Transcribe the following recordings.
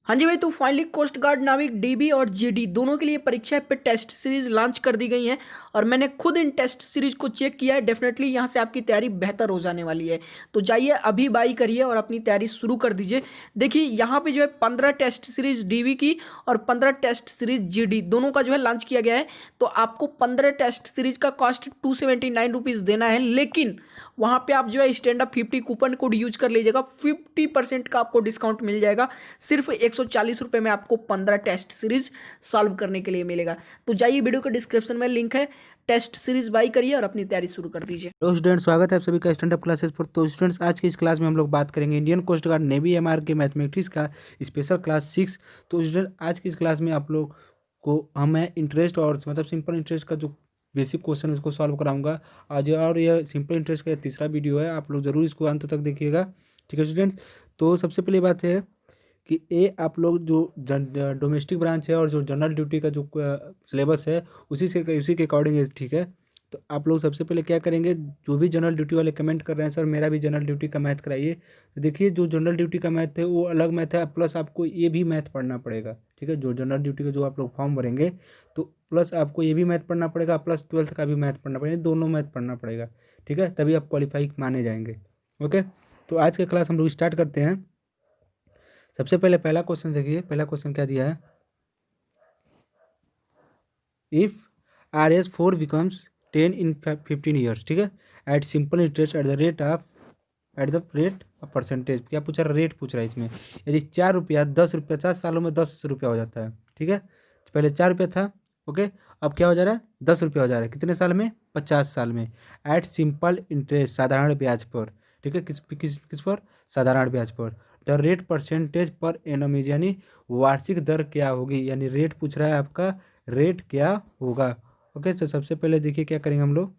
हाँ जी भाई, तो फाइनली कोस्ट गार्ड नाविक डीबी और जीडी दोनों के लिए परीक्षा पे टेस्ट सीरीज लॉन्च कर दी गई है। और मैंने खुद इन टेस्ट सीरीज को चेक किया है। डेफिनेटली यहाँ से आपकी तैयारी बेहतर हो जाने वाली है। तो जाइए अभी बाई करिए और अपनी तैयारी शुरू कर दीजिए। देखिए यहाँ पे जो है 15 टेस्ट सीरीज डीवी की और 15 टेस्ट सीरीज जीडी दोनों का जो है लॉन्च किया गया है। तो आपको 15 टेस्ट सीरीज का कॉस्ट 279 रुपीज़ देना है, लेकिन वहाँ पे आप जो है stand up 50 coupon code use कर लीजिएगा। 50% का आपको डिस्काउंट मिल जाएगा। सिर्फ 140 रुपये में आपको 15 टेस्ट सीरीज सॉल्व करने के लिए मिलेगा। तो जाइए, वीडियो के डिस्क्रिप्शन में लिंक है, टेस्ट सीरीज बाई करिए और अपनी तैयारी शुरू कर दीजिए। तो स्टूडेंट, स्वागत है आप सभी का स्टैंड अप क्लासेस पर। तो स्टूडेंट्स, आज की इस क्लास में हम लोग बात करेंगे Indian Coast Guard Navy MR के मैथमेटिक्स का स्पेशल क्लास 6। तो स्टूडेंट, आज की इस क्लास में आप लोग को हमें इंटरेस्ट और मतलब सिंपल इंटरेस्ट का जो बेसिक क्वेश्चन उसको सॉल्व कराऊंगा आज। और यह सिंपल इंटरेस्ट का तीसरा वीडियो है, आप लोग जरूर इसको अंत तक देखिएगा। ठीक है स्टूडेंट्स, तो सबसे पहली बात है कि ये आप लोग जो डोमेस्टिक ब्रांच है और जो जनरल ड्यूटी का जो सिलेबस है उसी के अकॉर्डिंग है। ठीक है, तो आप लोग सबसे पहले क्या करेंगे, जो भी जनरल ड्यूटी वाले कमेंट कर रहे हैं सर मेरा भी जनरल ड्यूटी का मैथ कराइए, तो देखिए जो जनरल ड्यूटी का मैथ है वो अलग मैथ है, प्लस आपको ये भी मैथ पढ़ना पड़ेगा। ठीक है, जो जनरल ड्यूटी का जो आप लोग फॉर्म भरेंगे तो प्लस आपको ये भी मैथ पढ़ना पड़ेगा, प्लस 12th का भी मैथ पढ़ना पड़ेगा, दोनों मैथ पढ़ना पड़ेगा। ठीक है, तभी आप क्वालिफाई माने जाएंगे। ओके, तो आज का क्लास हम लोग स्टार्ट करते हैं। सबसे पहले पहला क्वेश्चन देखिए, पहला क्वेश्चन क्या दिया है, if RS4 becomes 10 in 15 years. ठीक है, at simple interest at the rate of percentage. क्या पूछ रहा है, रेट पूछ रहा है इसमें। यदि 4 रुपया 10 रुपया 50 सालों में 10 रुपया हो जाता है। ठीक है, तो पहले 4 रुपया था। ओके, अब क्या हो जा रहा है, 10 रुपया हो जा रहा है। कितने साल में, 50 साल में, एट सिंपल इंटरेस्ट, साधारण ब्याज पर। ठीक है, किस किस किस पर, साधारण ब्याज पर। द रेट परसेंटेज पर एनम इज, यानी वार्षिक दर क्या होगी, यानी रेट पूछ रहा है आपका, रेट क्या होगा। ओके, तो सबसे पहले देखिए क्या करेंगे हम लोग।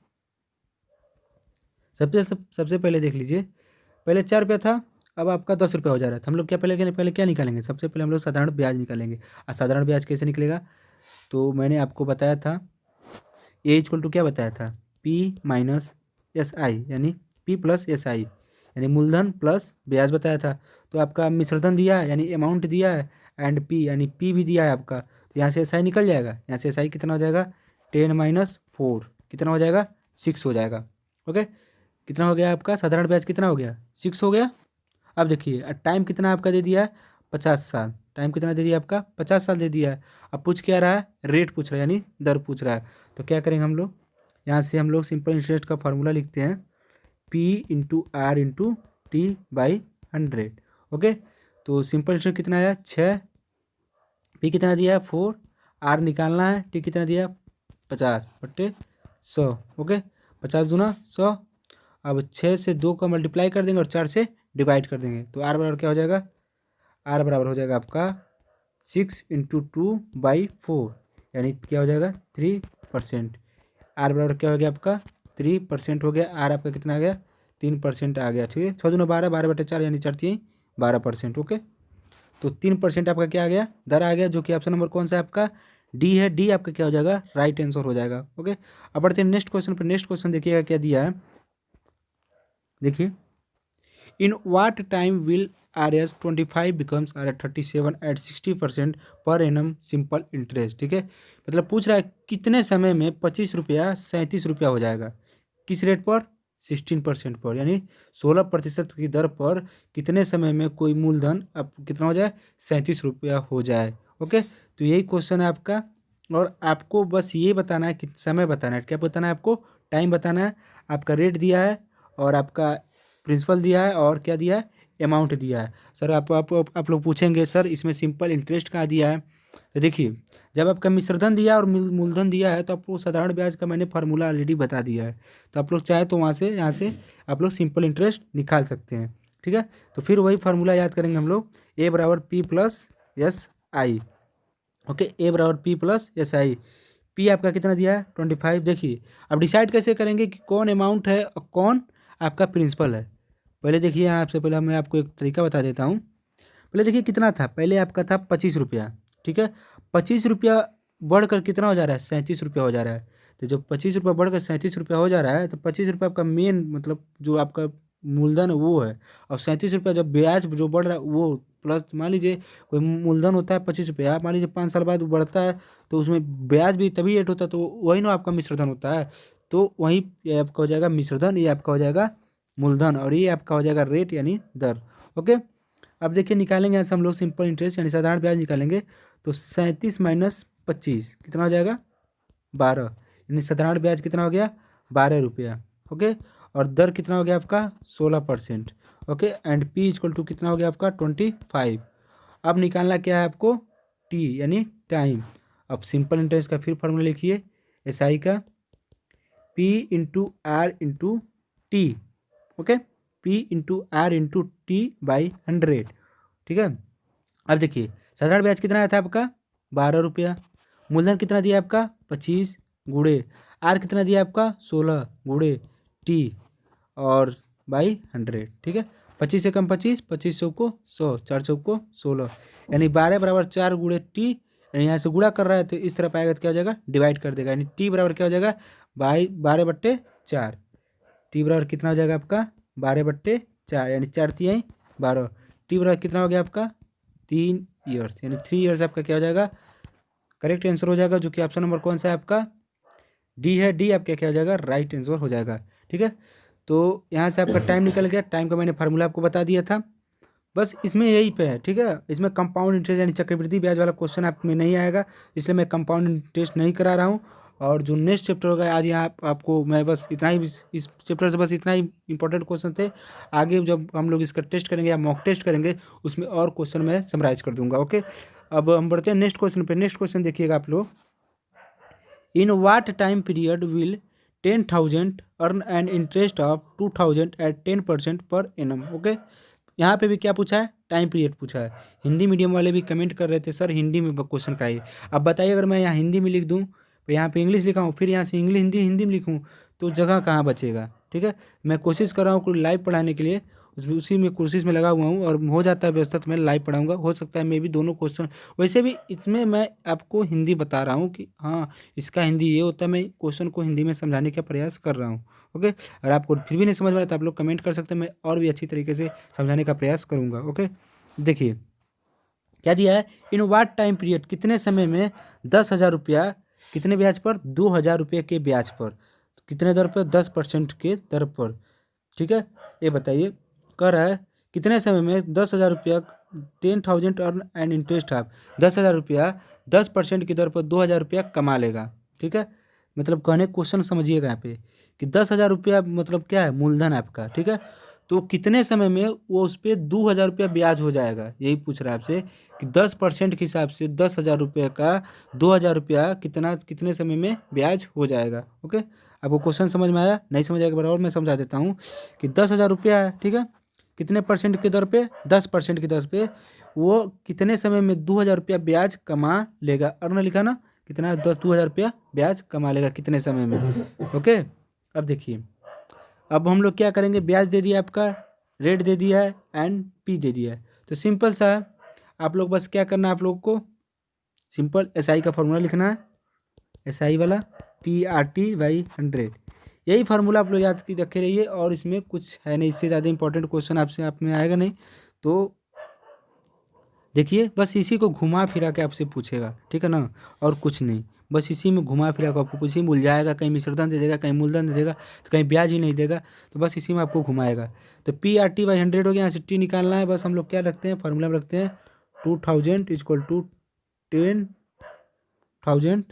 सबसे पहले देख लीजिए, पहले 4 रुपया था, अब आपका 10 रुपया हो जा रहा है। तो हम लोग क्या पहले क्या निकालेंगे, सबसे पहले हम लोग साधारण ब्याज निकालेंगे। और साधारण ब्याज कैसे निकलेगा, तो मैंने आपको बताया था ए इक्वल टू क्या बताया था, पी माइनस एस आई, यानी पी प्लस एस आई, यानी मूलधन प्लस ब्याज बताया था। तो आपका मिश्रधन दिया है यानी अमाउंट दिया है, एंड पी यानी पी भी दिया है आपका। तो यहाँ से एस आई निकल जाएगा, यहाँ से एस आई कितना हो जाएगा, 10 - 4 कितना हो जाएगा, 6 हो जाएगा। ओके, कितना हो गया आपका, साधारण ब्याज कितना हो गया, 6 हो गया। अब देखिए टाइम कितना आपका दे दिया है, 50 साल। टाइम कितना दे दिया आपका, 50 साल दे दिया है। अब पूछ क्या रहा है, रेट पूछ रहा है, यानी दर पूछ रहा है। तो क्या करेंगे हम लोग, यहाँ से हम लोग सिंपल इंटरेस्ट का फार्मूला लिखते हैं, P into R into T by 100। Okay, तो सिंपल इंटरेस्ट कितना आया, 6, P कितना दिया है 4, आर निकालना है, टी कितना दिया है 50/100। ओके, 50 दूना 100। अब 6 से 2 का मल्टीप्लाई कर देंगे और 4 से डिवाइड कर देंगे, तो आर बराबर क्या हो जाएगा, आर बराबर हो जाएगा आपका 6 इंटू 2/4, यानी क्या हो जाएगा 3%। आर बराबर क्या हो गया आपका 3% हो गया। आर आपका कितना आ गया, 3% आ गया। ठीक है, 6 दूना 12, 12/4 यानी 4 × 12%। ओके, तो 3% आपका क्या आ गया, दर आ गया, जो कि ऑप्शन नंबर कौन सा है आपका, डी है। डी आपका क्या हो जाएगा, राइट आंसर हो जाएगा। ओके, अब बढ़ते हैं नेक्स्ट क्वेश्चन पर। नेक्स्ट क्वेश्चन देखिएगा क्या दिया है, देखिए, in what time will RS25 becomes RS37 at 60% per annum simple interest. ठीक है, मतलब पूछ रहा है कितने समय में 25 रुपया 37 रुपया हो जाएगा, किस रेट पर, 16% पर, यानी 16% की दर पर कितने समय में कोई मूलधन अब कितना हो जाए, 37 रुपया हो जाए। ओके, तो यही क्वेश्चन है आपका, और आपको बस ये बताना है कि समय बताना है, क्या बताना है आपको, टाइम बताना है, आपका रेट दिया है और आपका प्रिंसिपल दिया है और क्या दिया है, अमाउंट दिया है। सर आप लोग पूछेंगे सर इसमें सिंपल इंटरेस्ट कहाँ दिया है, तो देखिए जब आपका मिश्रधन दिया और मूलधन दिया है तो आपको साधारण ब्याज का मैंने फार्मूला ऑलरेडी बता दिया है। तो आप लोग चाहे तो वहाँ से यहाँ से आप लोग सिंपल इंटरेस्ट निकाल सकते हैं। ठीक है, तो फिर वही फार्मूला याद करेंगे हम लोग, ए बराबर P plus S I. Okay, A बराबर P plus S I. P आपका कितना दिया है 25। देखिए अब डिसाइड कैसे करेंगे कि कौन अमाउंट है और कौन आपका प्रिंसिपल है। पहले देखिए, यहाँ आपसे पहले मैं आपको एक तरीका बता देता हूँ। पहले देखिए कितना था, पहले आपका था 25 रुपया। ठीक है, 25 रुपया बढ़कर कितना हो जा रहा है, 37 रुपया हो जा रहा है। तो जब 25 रुपया बढ़कर 37 रुपया हो जा रहा है तो 25 रुपया आपका मेन मतलब जो आपका मूलधन वो है, और 37 रुपया जब ब्याज जो बढ़ रहा है वो प्लस, मान लीजिए कोई मूलधन होता है 25 रुपया, मान लीजिए 5 साल बाद वो बढ़ता है तो उसमें ब्याज भी तभी ऐड होता है, तो वही ना आपका मिश्रधन होता है। तो वही ये आपका हो जाएगा मिश्रधन, ये आपका हो जाएगा मूलधन, और ये आपका हो जाएगा रेट यानी दर। ओके, अब देखिए निकालेंगे यहाँ से हम लोग सिंपल इंटरेस्ट यानी साधारण ब्याज निकालेंगे। तो 37 माइनस 25 कितना हो जाएगा 12, यानी साधारण ब्याज कितना हो गया 12 रुपया। ओके, और दर कितना हो गया आपका 16%। Okay, and P equal to कितना हो गया आपका 25। अब निकालना क्या है आपको टी यानी टाइम। अब सिंपल इंटरेस्ट का फिर फॉर्मूला लिखिए, एस आई का P into R into T. Okay, P into R into T by 100। ठीक है, अब देखिए साधारण ब्याज कितना आया था आपका 12 रुपया, मूलधन कितना दिया आपका 25 गुड़े आर कितना दिया आपका 16 गुड़े टी और बाई 100। ठीक है, 25 से कम 25, 25 चौको 100, 4 चौको 16, यानी 12 बराबर 4 गुड़े टी, यानी यहाँ से गुड़ा कर रहा है तो इस तरफ आएगा तो क्या हो जाएगा डिवाइड कर देगा, यानी टी बराबर क्या हो जाएगा 12/4। टी बराबर कितना हो जाएगा आपका 12/4, यानी 4×3 12। टी बराबर कितना हो गया आपका 3 ईयर्स, यानी 3 ईयर्स आपका क्या हो जाएगा करेक्ट आंसर हो जाएगा, जो कि ऑप्शन नंबर कौन सा है आपका डी है। डी आपका क्या हो जाएगा राइट आंसर हो जाएगा। ठीक है, तो यहाँ से आपका टाइम निकल गया, टाइम का मैंने फार्मूला आपको बता दिया था, बस इसमें यही पे है। ठीक है, इसमें कंपाउंड इंटरेस्ट यानी चक्रवृद्धि ब्याज वाला क्वेश्चन आप में नहीं आएगा, इसलिए मैं कंपाउंड इंटरेस्ट नहीं करा रहा हूँ। और जो नेक्स्ट चैप्टर होगा आज यहाँ आपको मैं बस इतना ही, इस चैप्टर से बस इतना ही इंपॉर्टेंट क्वेश्चन थे। आगे जब हम लोग इसका टेस्ट करेंगे या मॉक टेस्ट करेंगे उसमें और क्वेश्चन मैं समराइज कर दूंगा। ओके, अब हम बढ़ते हैं नेक्स्ट क्वेश्चन पे। नेक्स्ट क्वेश्चन देखिएगा आप लोग, in what time period will 10,000 earn an interest of 2,000 at 10% per annum. Okay, यहाँ पे भी क्या पूछा है टाइम पीरियड पूछा है। हिंदी मीडियम वाले भी कमेंट कर रहे थे सर हिंदी में क्वेश्चन कराइए। अब बताइए अगर मैं यहाँ हिंदी में लिख दूँ तो यहाँ पे इंग्लिश लिखा हूँ, फिर यहाँ से इंग्लिश हिंदी हिंदी में लिखूँ तो जगह कहाँ बचेगा। ठीक है, मैं कोशिश कर रहा हूँ कोई लाइव पढ़ाने के लिए, उसी में कोशिश में लगा हुआ हूँ, और हो जाता है व्यवस्था तो मैं लाइव पढ़ाऊँगा। हो सकता है मैं भी दोनों क्वेश्चन, वैसे भी इसमें मैं आपको हिंदी बता रहा हूँ कि हाँ इसका हिंदी ये होता है, मैं क्वेश्चन को हिंदी में समझाने का प्रयास कर रहा हूँ। ओके, अगर आपको फिर भी नहीं समझ में आया तो आप लोग कमेंट कर सकते हैं, मैं और भी अच्छी तरीके से समझाने का प्रयास करूँगा। ओके, देखिए क्या दिया है, इन वाट टाइम पीरियड कितने समय में 10,000 रुपया कितने ब्याज पर 2,000 रुपये के ब्याज पर, कितने दर पर 10% के दर पर। ठीक है, ये बताइए कह रहा है कितने समय में 10,000 रुपया 10,000 अर्न एंड इंटरेस्ट ऑफ 10,000 रुपया 10% की दर पर 2,000 रुपया कमा लेगा। ठीक है, मतलब कहने क्वेश्चन समझिएगा यहाँ पे कि 10,000 रुपया मतलब क्या है मूलधन आपका। ठीक है, तो कितने समय में वो उस पर 2,000 रुपया ब्याज हो जाएगा, यही पूछ रहा है आपसे कि 10% के हिसाब से 10,000 रुपये का 2,000 रुपया कितना कितने समय में ब्याज हो जाएगा। ओके, आपको क्वेश्चन समझ में आया, नहीं समझ आएगा बराबर मैं समझा देता हूँ कि 10,000 रुपया है। ठीक है, कितने परसेंट की दर पे 10% की दर पे वो कितने समय में 2,000 रुपया ब्याज कमा लेगा। अर्न लिखा ना कितना 2,000 रुपया ब्याज कमा लेगा कितने समय में। ओके, अब देखिए अब हम लोग क्या करेंगे, ब्याज दे दिया आपका, रेट दे दिया है एंड पी दे दिया है, तो सिंपल सा है, आप लोग बस क्या करना है आप लोग को सिंपल एसआई का फॉर्मूला लिखना है, एसआई वाला PRT/100। यही फार्मूला आप लोग याद की रखे रहिए, और इसमें कुछ है नहीं, इससे ज़्यादा इंपॉर्टेंट क्वेश्चन आपसे आप में आएगा नहीं। तो देखिए बस इसी को घुमा फिरा के आपसे पूछेगा, ठीक है ना, और कुछ नहीं, बस इसी में घुमा फिरा के आपको इसी में उलझाएगा, कहीं मिश्रधन दे देगा, कहीं मूलधन दे देगा, तो कहीं ब्याज ही नहीं देगा, तो बस इसी में आपको घुमाएगा। तो PRT/100 हो गया, यहाँ से टी निकालना है, बस हम लोग क्या रखते हैं फार्मूला में रखते हैं 2,000 = 10,000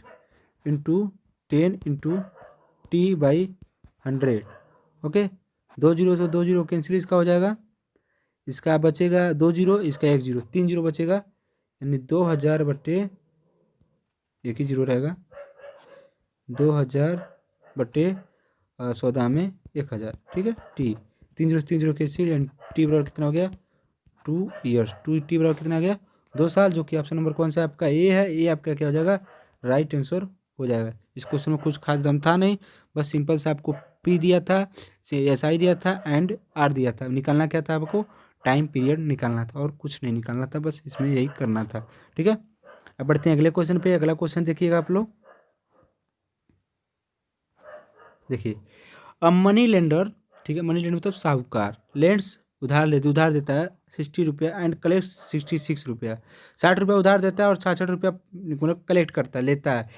into 10 into T/100। Okay, 2 zero से 2 जीरो कैंसिल, इसका हो जाएगा, इसका बचेगा 2 जीरो, इसका 1 जीरो, 3 जीरो बचेगा, यानी 2,000 बटे एक ही जीरो रहेगा, 2,000 बटे 100 में 1,000। ठीक है, टी 3 जीरो कैंसिल, यानी टी बराबर कितना हो गया 2 ईयर्स। टी बराबर कितना आ गया 2 साल, जो कि ऑप्शन नंबर कौन सा है आपका ए है। ए आपका क्या हो जाएगा राइट आंसर हो जाएगा। इस क्वेश्चन में कुछ खास दम था नहीं, बस सिंपल से आपको पी दिया था, SI दिया था एंड आर दिया था, निकालना क्या था आपको टाइम पीरियड निकालना था, और कुछ नहीं निकालना था, बस इसमें यही करना था। ठीक है, अब बढ़ते हैं अगले क्वेश्चन पे। अगला क्वेश्चन देखिएगा आप लोग, देखिए अ मनी लेंडर ठीक है। मनी लेंडर मतलब साहूकार। लेंड्स उधार देता है 60 रुपया एंड कलेक्ट 66 रुपया। 60 रुपया उधार देता है और 66 रुपया मतलब कलेक्ट करता है, लेता है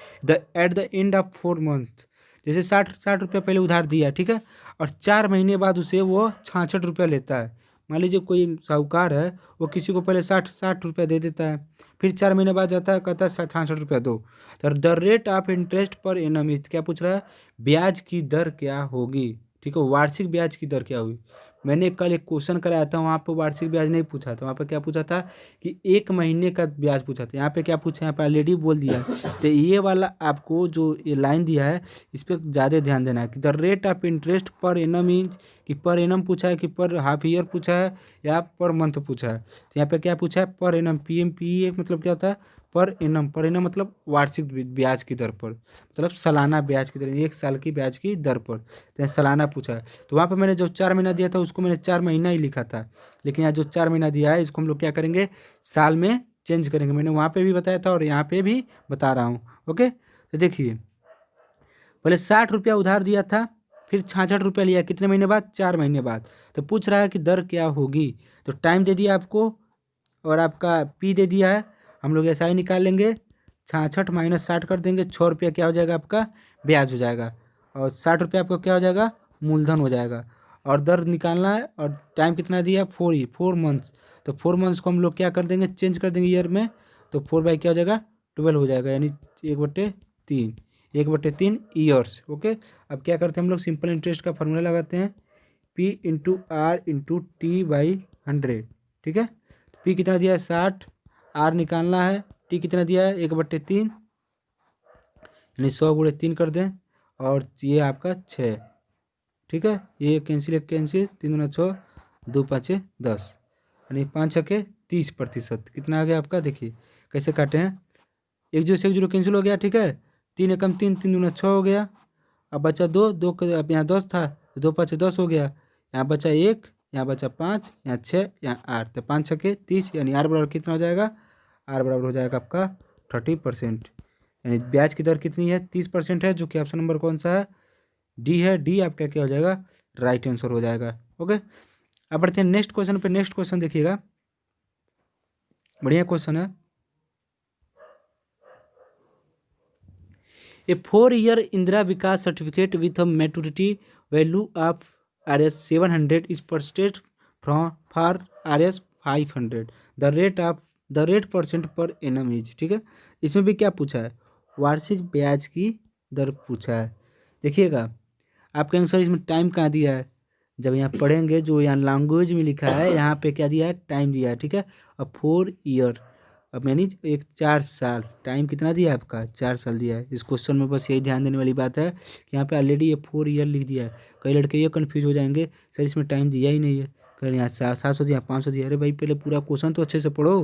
at the end of 4 month. जैसे 60 रुपया पहले उधार दिया, ठीक है, और 4 महीने बाद उसे वो 66 रुपया लेता है। मान लीजिए कोई साहूकार है, वो किसी को पहले 60 रुपया दे देता है, फिर 4 महीने बाद जाता है, कहता है 66 रुपया दो। तो the rate of interest per annum क्या पूछ रहा है, ब्याज की दर क्या होगी, ठीक है, वार्षिक ब्याज की दर क्या होगी। मैंने कल एक क्वेश्चन कराया था, वहाँ पर वार्षिक ब्याज नहीं पूछा था, वहाँ पर क्या पूछा था कि 1 महीने का ब्याज पूछा था। यहाँ पे क्या पूछा है, यहाँ पर ऑलरेडी बोल दिया है। तो ये वाला आपको जो ये लाइन दिया है, इस पर ज़्यादा ध्यान देना है कि the rate of interest per annum means कि पर एनम पूछा है कि पर हाफ ईयर पूछा है या पर मंथ पूछा है। तो यहाँ पे क्या पूछा है, पर एनम। पी मतलब क्या होता है, पर एनम मतलब वार्षिक ब्याज की दर पर, मतलब सालाना ब्याज की दर, 1 साल की ब्याज की दर पर। तो सालाना पूछा है, तो वहाँ पर मैंने जो 4 महीना दिया था उसको मैंने 4 महीना ही लिखा था, लेकिन यहाँ जो 4 महीना दिया है इसको हम लोग क्या करेंगे, साल में चेंज करेंगे। मैंने वहाँ पे भी बताया था और यहाँ पे भी बता रहा हूँ। ओके, तो देखिए पहले 60 रुपया उधार दिया था, फिर 66 रुपया लिया, कितने महीने बाद, 4 महीने बाद। तो पूछ रहा है कि दर क्या होगी। तो टाइम दे दिया आपको और आपका पी दे दिया है, हम लोग ऐसा ही निकाल लेंगे। 66 माइनस 60 कर देंगे, 6 रुपया क्या हो जाएगा आपका, ब्याज हो जाएगा, और 60 रुपया आपको क्या हो जाएगा, मूलधन हो जाएगा। और दर निकालना है और टाइम कितना दिया, 4 मंथ्स। तो 4 मंथ्स को हम लोग क्या कर देंगे, चेंज कर देंगे ईयर में। तो 4 बाई क्या हो जाएगा, 12 हो जाएगा, यानी 1/3, 1/3 ईयर्स। ओके, अब क्या करते हैं हम लोग, सिंपल इंटरेस्ट का फॉर्मूला लगाते हैं, P into R into T by 100। ठीक है, P कितना दिया है 60, R निकालना है, T कितना दिया है 1/3, यानी 100 गुणे 3 कर दें, और ये आपका 6। ठीक है, ये कैंसिल 3 गुना 6, 2 5 10, यानी 5 छके 30%। कितना आ गया आपका, देखिए कैसे काटे हैं, 1 0 से 1 0 कैंसिल हो गया। ठीक है, 3 एकम 3, 3 दूना 6 हो गया। अब बचा 2, अब यहाँ 10 था, तो 2 5 10 हो गया, यहाँ बचा 1, यहाँ बचा 5, यहाँ 6, यहाँ 8, तो 5 छके 30, यानी आर बराबर कितना हो जाएगा, आर बराबर हो जाएगा आपका 30%। यानी ब्याज की दर कितनी है, 30% है, जो कि ऑप्शन नंबर कौन सा है, डी है। डी आपका क्या हो जाएगा, राइट आंसर हो जाएगा। ओके, अब बढ़ते हैं नेक्स्ट क्वेश्चन पे। नेक्स्ट क्वेश्चन देखिएगा, बढ़िया क्वेश्चन है। A 4-year Indira Vikas certificate with a maturity value of Rs 700 is purchased from for Rs 500. The rate percent per annum is, ठीक है, इसमें भी क्या पूछा है, वार्षिक ब्याज की दर पूछा है। देखिएगा आपके आंसर इसमें टाइम कहाँ दिया है, जब यहाँ पढ़ेंगे जो यहाँ लैंग्वेज में लिखा है, यहाँ पे क्या दिया है, टाइम दिया है। ठीक है, अब 4 ईयर, अब यानी 4 साल, टाइम कितना दिया है आपका, 4 साल दिया है। इस क्वेश्चन में बस यही ध्यान देने वाली बात है कि यहाँ पे ऑलरेडी ये 4 ईयर लिख दिया है। कई लड़के ये कन्फ्यूज हो जाएंगे, सर इसमें टाइम दिया ही नहीं है, कहीं यहाँ 700 दिया, 500 दिया। अरे भाई पहले पूरा क्वेश्चन तो अच्छे से पढ़ो।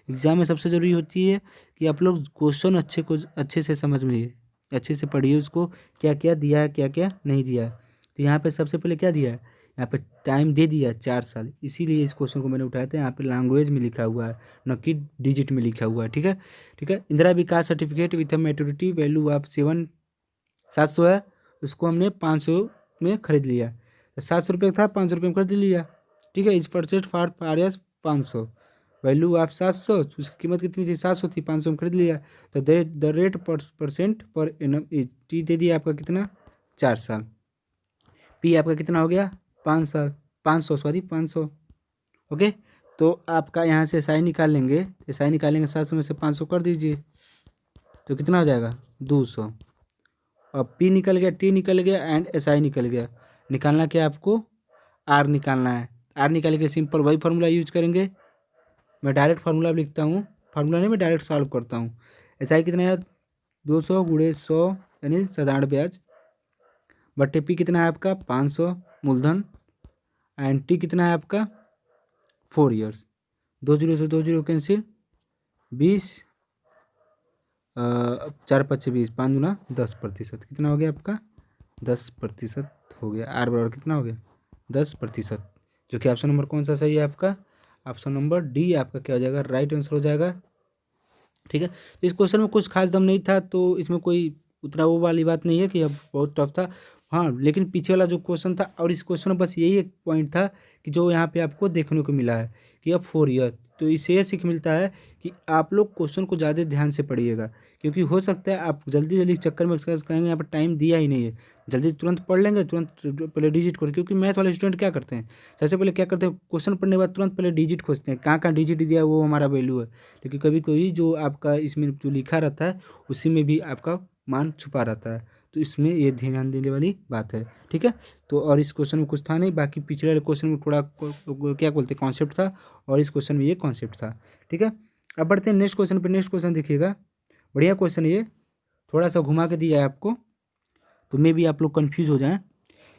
एग्जाम में सबसे ज़रूरी होती है कि आप लोग क्वेश्चन अच्छे से समझ में, अच्छे से पढ़िए उसको, क्या क्या दिया है, क्या क्या नहीं दिया है। तो यहाँ पर सबसे पहले क्या दिया है, यहाँ पे टाइम दे दिया 4 साल, इसीलिए इस क्वेश्चन को मैंने उठाया था। यहाँ पे लैंग्वेज में लिखा हुआ है, न कि डिजिट में लिखा हुआ है। ठीक है, ठीक है। Indira Vikas certificate with maturity value of 700 है, उसको हमने 500 में खरीद लिया। तो 700 रुपये था, 500 रुपये में खरीद लिया। ठीक है, इस purchase for RS 500, value of 700, उसकी कीमत कितनी थी, 700 थी, 500 में खरीद लिया। तो द रेट परसेंट पर एनम इज, टी दे दिया आपका कितना, 4 साल। पी आपका कितना हो गया, 500। ओके, तो आपका यहाँ से SI निकाल लेंगे, SI निकालेंगे 700 में से 500 कर दीजिए, तो कितना हो जाएगा 200। और P निकल गया, T निकल गया एंड SI निकल गया। निकालना क्या आपको, R निकालना है। R निकाल के सिंपल वही फार्मूला यूज करेंगे। मैं डायरेक्ट फार्मूला लिखता हूँ, फार्मूला नहीं, मैं डायरेक्ट सॉल्व करता हूँ। SI कितना है, 200 गुणे 100 यानी साधारण ब्याज, बटे P कितना है आपका 500 मूलधन, एंड T कितना है आपका 4 ईयर्स। 2 0 से 2 0 कैंसिल, 20, 4 5 20, 5 गुना 10%, कितना हो गया आपका 10% हो गया। आर बराबर कितना हो गया 10%, जो कि ऑप्शन नंबर कौन सा सही है आपका, ऑप्शन नंबर डी आपका क्या हो जाएगा, राइट आंसर हो जाएगा। ठीक है, तो इस क्वेश्चन में कुछ खास दम नहीं था, तो इसमें कोई उतना वो वाली बात नहीं है कि अब बहुत टफ था। हाँ, लेकिन पीछे वाला जो क्वेश्चन था और इस क्वेश्चन में बस यही एक पॉइंट था कि जो यहाँ पे आपको देखने को मिला है कि अब 4 ईयर। तो इससे यह सीख मिलता है कि आप लोग क्वेश्चन को ज़्यादा ध्यान से पढ़िएगा, क्योंकि हो सकता है आप जल्दी जल्दी चक्कर में कहेंगे यहाँ पर टाइम दिया ही नहीं है, जल्दी तुरंत पढ़ लेंगे, तुरंत पहले डिजिट खोल, क्योंकि मैथ वाले स्टूडेंट क्या करते हैं, सबसे पहले क्या करते हैं, क्वेश्चन पढ़ने के बाद तुरंत पहले डिजिट खोजते हैं, कहाँ कहाँ डिजिट दिया है वो हमारा वैल्यू है। लेकिन कभी कभी जो आपका इसमें जो लिखा रहता है उसी में भी आपका मान छुपा रहता है। तो इसमें ये ध्यान देने वाली बात है, ठीक है। तो और इस क्वेश्चन में कुछ था नहीं, बाकी पिछले वाले क्वेश्चन में थोड़ा क्या बोलते हैं कॉन्सेप्ट था, और इस क्वेश्चन में ये कॉन्सेप्ट था, ठीक है। अब बढ़ते हैं नेक्स्ट क्वेश्चन पे। नेक्स्ट क्वेश्चन देखिएगा, बढ़िया क्वेश्चन है ये, थोड़ा सा घुमा के दिया है आपको, तो मे भी आप लोग कन्फ्यूज हो जाएँ।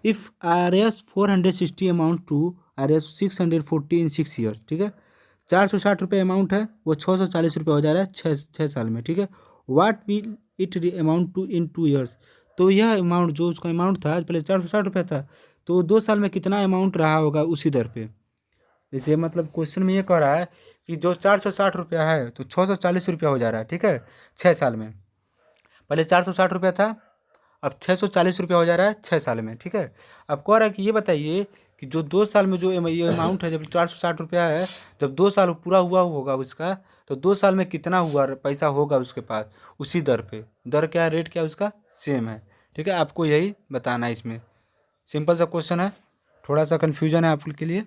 If RS 460 amount to RS 640 in 6 years, ठीक है। 460 रुपये अमाउंट है, वो 640 रुपये हो जा रहा है छः साल में, ठीक है। What will it amount to in 2 years. तो यह अमाउंट जो उसका अमाउंट था पहले 460 रुपये था, तो 2 साल में कितना अमाउंट रहा होगा उसी दर पे। जैसे मतलब क्वेश्चन में ये कह रहा है कि जो 460 रुपया है तो 640 रुपया हो जा रहा है, ठीक है, 6 साल में। पहले 460 रुपया था, अब 640 रुपया हो जा रहा है 6 साल में, ठीक है। अब कह रहा है कि ये बताइए कि जो 2 साल में जो ये अमाउंट है, जब 460 रुपया है, जब 2 साल पूरा हुआ होगा उसका, तो 2 साल में कितना हुआ पैसा होगा उसके पास उसी दर पे। दर क्या है, रेट क्या है उसका, सेम है, ठीक है। आपको यही बताना है इसमें, सिंपल सा क्वेश्चन है, थोड़ा सा कन्फ्यूजन है आपके लिए।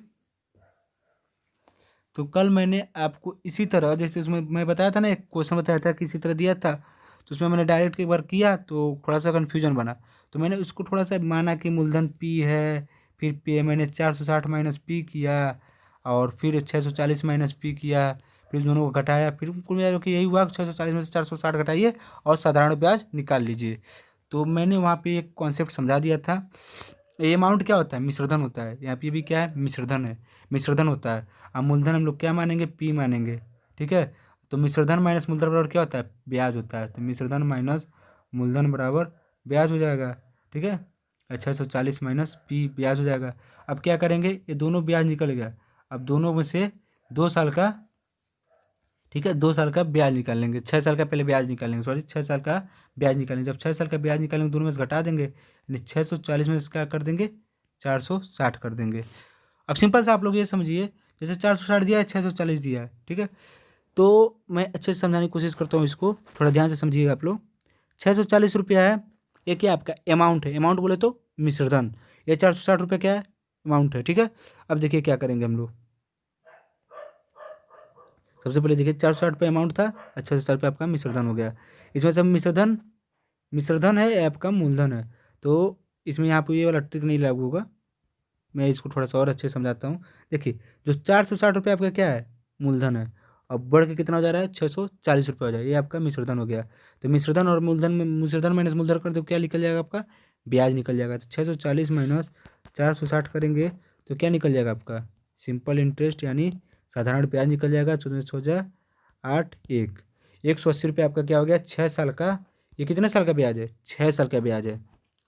तो कल मैंने आपको इसी तरह, जैसे उसमें मैं बताया था ना, एक क्वेश्चन बताया था कि इसी तरह दिया था, तो उसमें मैंने डायरेक्ट एक बार किया तो थोड़ा सा कन्फ्यूजन बना, तो मैंने उसको थोड़ा सा माना कि मूलधन P है, फिर पे मैंने 460 माइनस P किया, और फिर 640 माइनस P किया, फिर दोनों को घटाया, फिर कुल मिला के यही हुआ 640 में से 460 घटाइए और साधारण ब्याज निकाल लीजिए। तो मैंने वहाँ पे एक कॉन्सेप्ट समझा दिया था। ये अमाउंट क्या होता है, मिश्रधन होता है, यहाँ पे भी क्या है, मिश्रधन है, मिश्रधन होता है। अब मूलधन हम लोग क्या मानेंगे, P मानेंगे, ठीक है। तो मिश्रधन माइनस मूलधन बराबर क्या होता है, ब्याज होता है। तो मिश्रधन माइनस मूलधन बराबर ब्याज हो जाएगा, ठीक है। 640 माइनस P ब्याज हो जाएगा। अब क्या करेंगे, ये दोनों ब्याज निकल गया, अब दोनों में से 2 साल का, ठीक है, 2 साल का ब्याज निकाल लेंगे, 6 साल का पहले ब्याज निकालेंगे, सॉरी 6 साल का ब्याज निकालेंगे। जब 6 साल का ब्याज निकालेंगे दोनों में से घटा देंगे, यानी 640 में से क्या कर देंगे, 460 कर देंगे। अब सिंपल सा आप लोग ये समझिए, जैसे 460 दिया है, 640 दिया है, ठीक है। तो मैं अच्छे से समझाने की कोशिश करता हूँ, इसको थोड़ा ध्यान से समझिएगा आप लोग। 640 रुपया है, ये क्या आपका अमाउंट है, अमाउंट बोले तो मिश्रधन, ये 460 रुपये क्या है, अमाउंट है, ठीक है। अब देखिए क्या करेंगे हम लोग, सबसे पहले देखिए 460 रुपये अमाउंट था, 660 रुपये आपका मिश्रधन हो गया। इसमें से मिश्रधन, मिश्रधन है या आपका मूलधन है, तो इसमें यहाँ पर ये वाला ट्रिक नहीं लागू होगा, मैं इसको थोड़ा सा और अच्छे से समझाता हूँ। देखिए जो 460 रुपये आपका क्या है, मूलधन है, अब बढ़ के कितना हो जा रहा है, 640 रुपये हो जाएगा, ये आपका मिश्रधन हो गया। तो मिश्रधन और मूलधन में मिश्रधन माइनस मूलधन कर दो, क्या निकल जाएगा आपका, ब्याज निकल जाएगा। तो 640 माइनस 460 करेंगे तो क्या निकल जाएगा आपका, सिंपल इंटरेस्ट यानी साधारण ब्याज निकल जाएगा। 8 180 रुपये आपका क्या हो गया, 6 साल का। ये कितने साल का ब्याज है, 6 साल का ब्याज है,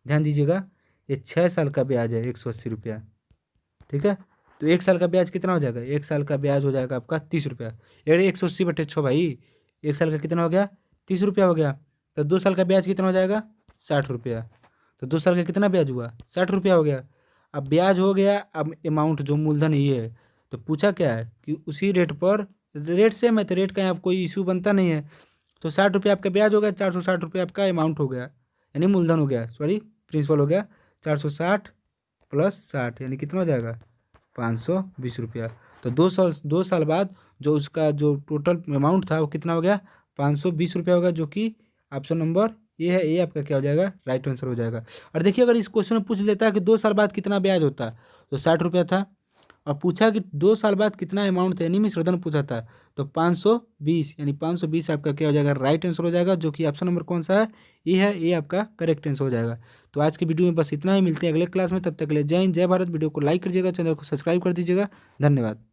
ध्यान दीजिएगा, ये 6 साल का ब्याज है 180 रुपया, ठीक है। तो 1 साल का ब्याज कितना हो जाएगा, 1 साल का ब्याज हो जाएगा आपका 30 रुपया। यानी 180/6 भाई, 1 साल का कितना हो गया, 30 रुपया हो गया। तो 2 साल का ब्याज कितना हो जाएगा, 60 रुपया। तो 2 साल का कितना ब्याज हुआ, 60 रुपया हो गया। अब ब्याज हो गया, अब अमाउंट जो मूलधन ये है, तो पूछा क्या है कि उसी रेट पर, रेट सेम है तो रेट का यहाँ कोई इशू बनता नहीं है। तो 60 रुपया आपका ब्याज हो गया, 460 रुपया आपका अमाउंट हो गया, यानी मूलधन हो गया, सॉरी प्रिंसिपल हो गया। 460 प्लस 60 यानी कितना हो जाएगा, 520 रुपया। तो 2 साल बाद जो उसका जो टोटल अमाउंट था वो कितना हो गया, 520 रुपया होगा, जो कि ऑप्शन नंबर ये है, ये आपका क्या हो जाएगा, राइट आंसर हो जाएगा। और देखिए अगर इस क्वेश्चन में पूछ लेता है कि 2 साल बाद कितना ब्याज होता, तो 60 रुपया था, और पूछा कि 2 साल बाद कितना अमाउंट था, यानी मिश्रधन पूछा था, तो 520 यानी 520 आपका क्या हो जाएगा, राइट आंसर हो जाएगा, जो कि ऑप्शन नंबर कौन सा है, ये है, ये आपका करेक्ट आंसर हो जाएगा। तो आज की वीडियो में बस इतना ही, मिलते हैं अगले क्लास में, तब तक के लिए जय हिंद जय भारत। वीडियो को लाइक कीजिएगा, चैनल को सब्सक्राइब कर दीजिएगा, धन्यवाद।